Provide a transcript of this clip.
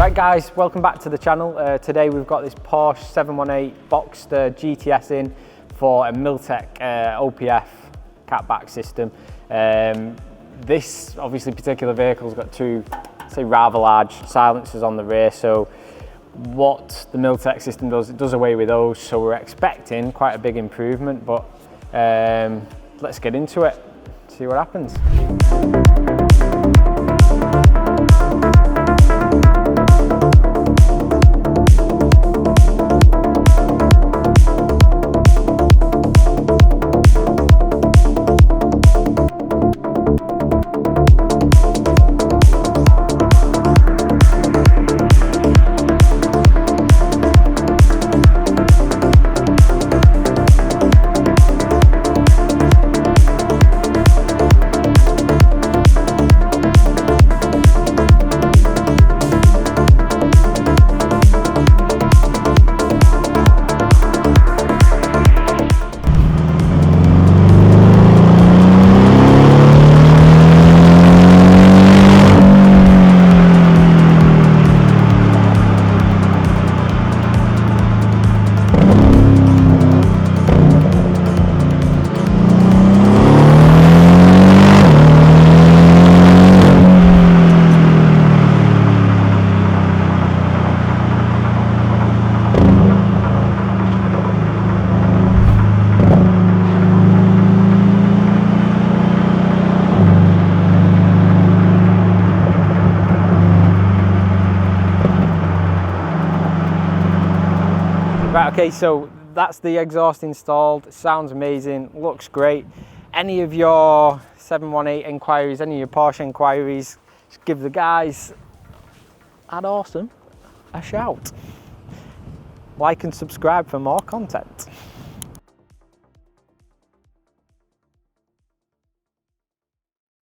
Right guys, welcome back to the channel. Today we've got this Porsche 718 Boxster GTS in for a Milltek OPF catback system. This obviously particular vehicle's got two, say, rather large silencers on the rear, so what the Milltek system does, it does away with those, so we're expecting quite a big improvement, but let's get into it, see what happens. Right, okay, so that's the exhaust installed. It sounds amazing, looks great. Any of your 718 inquiries, any of your Porsche inquiries, just give the guys at Awesome a shout. Like and subscribe for more content.